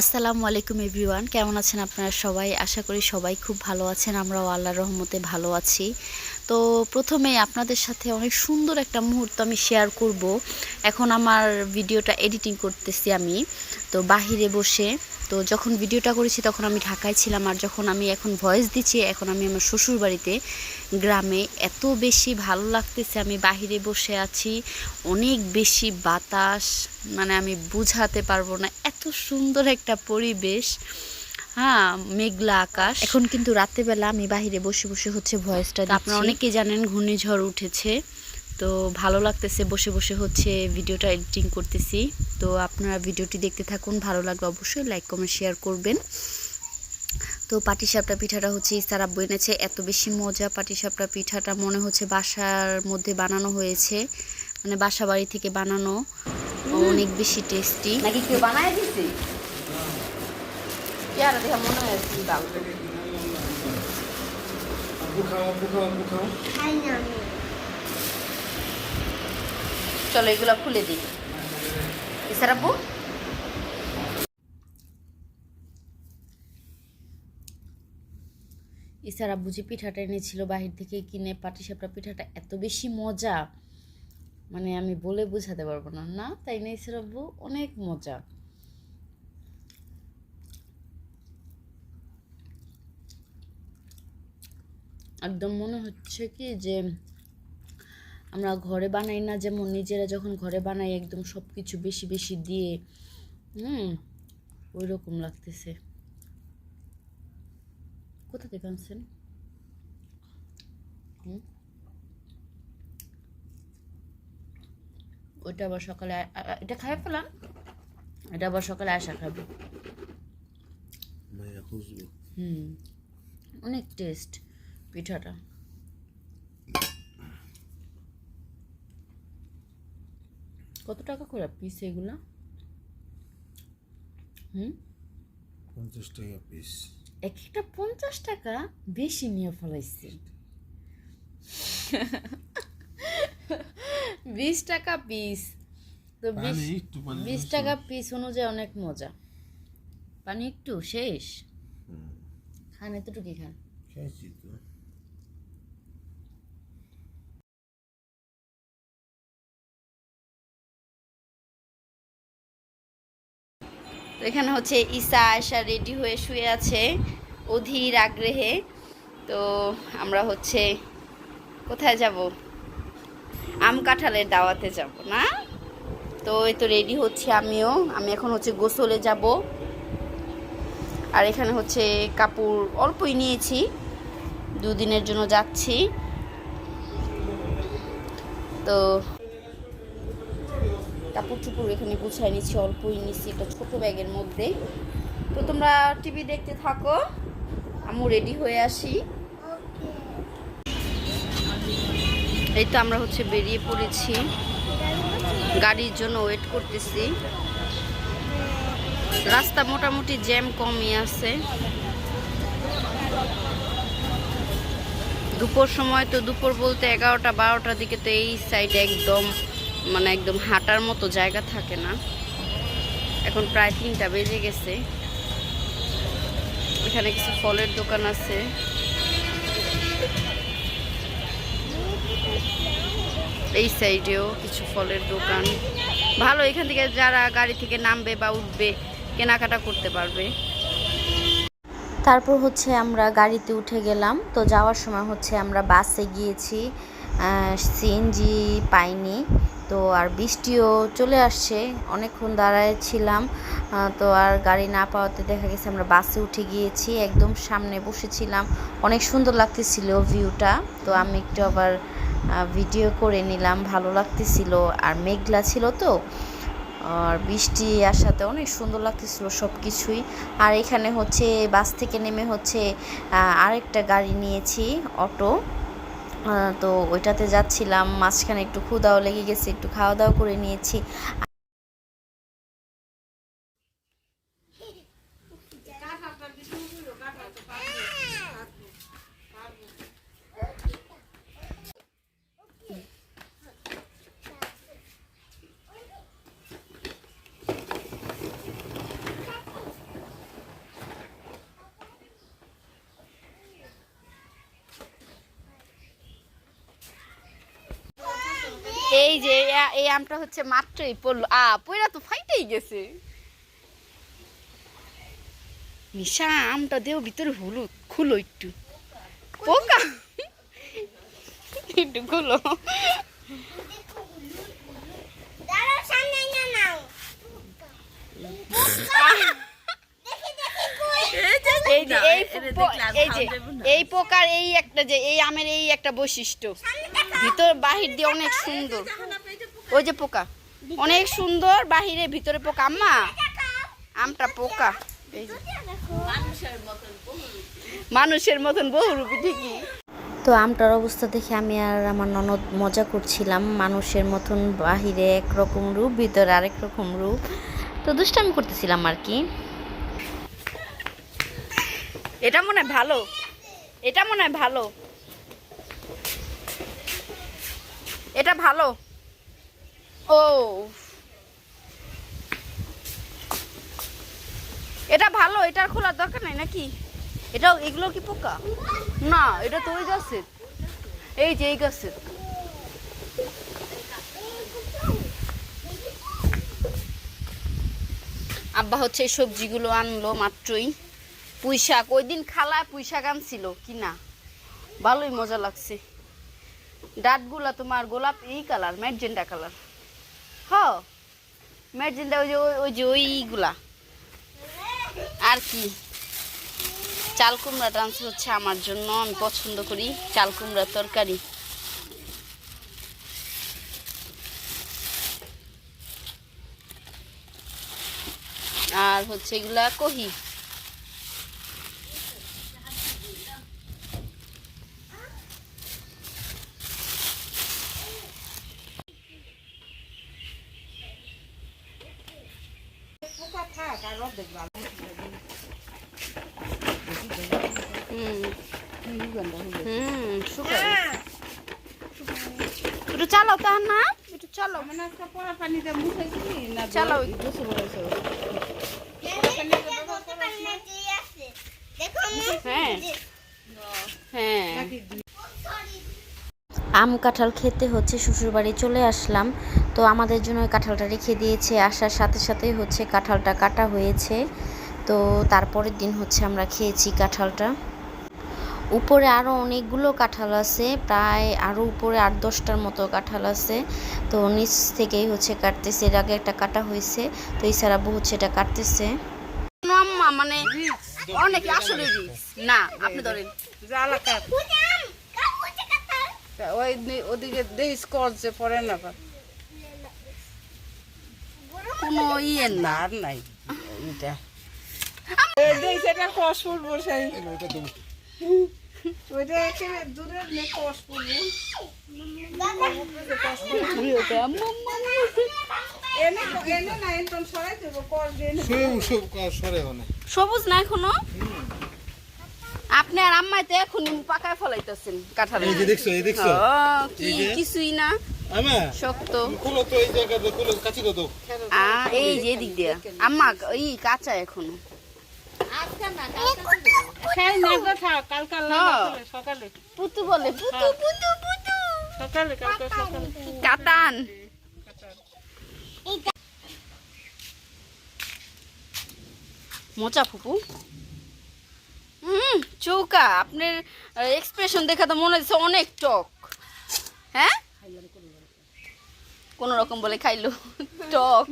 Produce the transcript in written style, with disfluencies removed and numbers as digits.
আসসালামু আলাইকুম এভরিওয়ান, কেমন আছেন আপনারা সবাই? আশা করি সবাই খুব ভালো আছেন। আমরাও আল্লাহর রহমতে ভালো আছি। তো প্রথমেই আপনাদের সাথে অনেক সুন্দর একটা মুহূর্ত আমি শেয়ার করব। এখন আমার ভিডিওটা এডিটিং করতেছি আমি, তো বাহিরে বসে। তো যখন ভিডিওটা করেছি তখন আমি ঢাকায় ছিলাম, আর যখন আমি এখন ভয়েস দিচ্ছি এখন আমি আমার শ্বশুর বাড়িতে গ্রামে। এত বেশি ভালো লাগতেছে, আমি বাহিরে বসে আছি, অনেক বেশি বাতাস, মানে আমি বুঝাতে পারবো না, এত সুন্দর একটা পরিবেশ। হ্যাঁ, মেঘলা আকাশ। এখন কিন্তু রাত্রেবেলা আমি বাহিরে বসে বসে হচ্ছে ভয়েসটা দিচ্ছি। আপনারা অনেকেই জানেন ঘূর্ণিঝড় উঠেছে, তো ভালো লাগতেছে বসে বসে হচ্ছে ভিডিওটা এডিটিং করতেছি। তো আপনারা ভিডিওটি দেখতে থাকুন, ভালো লাগলে অবশ্যই লাইক কমেন্ট শেয়ার করবেন। তো পাটিসাপটা পিঠাটা হচ্ছে ইস্তার আব্বু এনেছে, এত বেশি মজা। পাটিসাপটা পিঠাটা মনে হচ্ছে বাসার মধ্যে বানানো হয়েছে, মানে বাসা বাড়ি থেকে বানানো, অনেক বেশি টেস্টি। নাকি কেউ বানায় দিছে? পেয়ারা দেখা মনে হয় কি ভালো। চলো এগুলা খুলে দিই। ইসার আব্বু ইসার আব্বু যে পিঠাটা এনেছিল বাহির থেকে কিনে, পাটিসাপটা পিঠাটা এত বেশি মজা, মানে আমি বলে বোঝাতে পারবো না। না তাই না ইসার আব্বু? অনেক মজা। একদম মনে হচ্ছে কি যে আমরা ঘরে বানাই না, যেমন নিজেরা যখন ঘরে বানাই একদম সব কিছু বেশি বেশি দিয়ে, ওই রকম লাগতেছে। কোথা থেকে আনছেন? ওইটা আবার সকালে এটা খাই ফেলান, এটা আবার সকালে আসা খাবে। অনেক টেস্ট পিঠাটা। কত টাকা করে পিস এগুলা? 50 টাকা পিস। এক একটা 50 টাকা, বেশি নিয়ে ফেলাইছি। 20 টাকা পিস, তো 20 টাকা পিস অনুযায়ী অনেক মজা। পানি একটু শেষ, খান এতটুকু খান। খাইছি তো। তো এখানে হচ্ছে ঈসা আয়েশা রেডি হয়ে শুয়ে আছে অধীর আগ্রহে। তো আমরা হচ্ছে কোথায় যাব? আম কাঁঠালের দাওয়াতে যাব না? তো এই তো রেডি হচ্ছে আমিও। আমি এখন হচ্ছে গোসলে যাব, আর এখানে হচ্ছে কাপড় অল্পই নিয়েছি, 2 দিনের জন্য যাচ্ছি। তো কাপড় চুপড় এখানে গুছাই নিচ্ছি, অল্পই নিচ্ছি একটা ছোট ব্যাগের মধ্যে। তো তোমরা টিভি দেখতে থাকো, আম্মু রেডি হয়ে আসি। এই তো আমরা হচ্ছে বেরিয়ে পড়েছি, গাড়ির জন্য ওয়েট করতেছি। রাস্তা মোটামুটি জ্যাম কমই আছে। দুপুর সময়, তো দুপুর বলতে 11টা 12টার দিকে, তো এই সাইডে একদম মানে একদম হাঁটার মতো জায়গা থাকে না। এখন প্রায় 3টা বেজে গেছে। এখানে কিছু ফলের দোকান আছে। এই সাইডেও কিছু ফলের দোকান ভালো, এখান থেকে যারা গাড়ি থেকে নামবে বা উঠবে কেনাকাটা করতে পারবে। তারপর হচ্ছে আমরা গাড়িতে উঠে গেলাম। তো যাওয়ার সময় হচ্ছে আমরা বাসে গিয়েছি, সিএনজি পাইনি। তো আর বৃষ্টিও চলে আসছে, অনেকক্ষণ দাঁড়ায় ছিলাম, তো আর গাড়ি না পাওয়াতে দেখা গেছে আমরা বাসে উঠে গিয়েছি। একদম সামনে বসেছিলাম, অনেক সুন্দর লাগতেছিল ভিউটা। তো আমি একটু আবার ভিডিও করে নিলাম, ভালো লাগতেছিল। আর মেঘলা ছিল তো, আর বৃষ্টি আসাতে অনেক সুন্দর লাগতেছিল সব কিছুই। আর এখানে হচ্ছে বাস থেকে নেমে হচ্ছে আরেকটা গাড়ি নিয়েছি, অটো। তো ওইটাতে যাচ্ছিলাম, মাঝখানে একটু ক্ষুধাও লেগে গেছে, একটু খাওয়া দাওয়া করে নিয়েছি। এই যে এই আমটা হচ্ছে মাত্রই পড়লো পইরা তো ফাইটেই গেছে। নিশা আমটা দেও ভিতরে হলুদ, খুলো একটু পোকা, একটু খুলো। এই পোকার এই একটা যে এই আমের এই একটা বৈশিষ্ট্য, ভিতর বাহির দিয়ে অনেক সুন্দর। ওই যে পোকা অনেক সুন্দর, বাহিরে ভিতরে পোকা। আম্মা আমটা পোকা, মানুষের মতন বহুরূপী ঠিকই। তো আমটার অবস্থা দেখে আমি আর আমার ননদ মজা করছিলাম, মানুষের মতন বাহিরে একরকম রূপ, ভিতরে আরেক রকম রূপ। তো দুষ্টামি করতেছিলাম আর কি। এটা মনে হয় ভালো, এটা মনে হয় ভালো, এটা ভালো। ও এটা ভালো, এটার খোলার দরকার নাই নাকি? এটাও এগুলো কি পোকা? না, এটা তো ওই গাছের, এই যে এই গাছের। আব্বা হচ্ছে এই সবজিগুলো আনলো মাত্রই। পুঁই শাক, ওই দিন খালায় পুঁই শাক আনছিল কিনা, ভালোই মজা লাগছে। ডাটগুলা তোমার গোলাপ এই কালার, ম্যাজেন্ডা কালার। হ ম্যাজেন্ডা, ওই যে ওইগুলা। আর কি চাল কুমড়া ডান্স হচ্ছে আমার জন্য, আমি পছন্দ করি চাল কুমড়ার তরকারি। আর হচ্ছে এগুলা কহি। একটু চালাও তা না, একটু চালাও, চালাও একটু। হ্যাঁ হ্যাঁ, আম কাঁঠাল খেতে হচ্ছে শ্বশুরবাড়ি চলে আসলাম। তো আমাদের জন্য ওই কাঁঠালটা রেখে দিয়েছে, আসার সাথে সাথেই হচ্ছে কাঁঠালটা কাটা হয়েছে। তো তারপরের দিন হচ্ছে আমরা খেয়েছি কাঁঠালটা। উপরে আরও অনেকগুলো কাঁঠাল আছে, প্রায় আরও উপরে 8-10টার মতো কাঁঠাল আছে। তো নিচ থেকেই হচ্ছে কাটতেছে, এর আগে একটা কাটা হয়েছে, তো এই সারাবু হচ্ছে এটা কাটতেছে। মানে অনেক আসলে না, আপনি ধরেন ওদিকে দেশ করছে পরে না কোনো ইয়ে না। আর নাই এটা এটা কসপুর বসাই ওইটা একেবারে দূরের নেই, কসপুর সবুজ না এখনো। আপনি আর আম্মাই তো এখন পাকায় ফলাইতেছেন কাঁঠাল, কিছুই না শক্ত। এই যে দিক দিয়ে আম্মা এই কাঁচা এখনো। পুতু বলে, পুতু পুতু পুতু কাতান। মোচা ফুপু, চৌকা, আপনার এক্সপ্রেশন দেখা তো মনে হচ্ছে অনেক টক। হ্যাঁ কোন রকম বলে খাইলো টক।